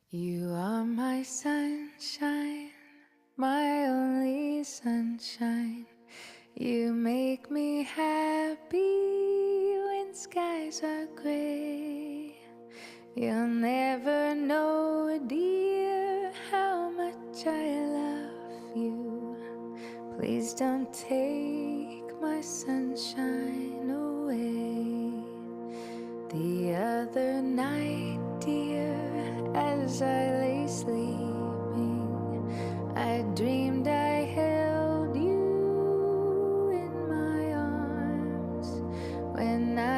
You are my sunshine, my only sunshine. You make me happy when skies are gray. You'll never know, dear, how much I love you. Please don't take my sunshine away. The other night, dear, as I lay sleeping, I dreamed I held you in my arms. When I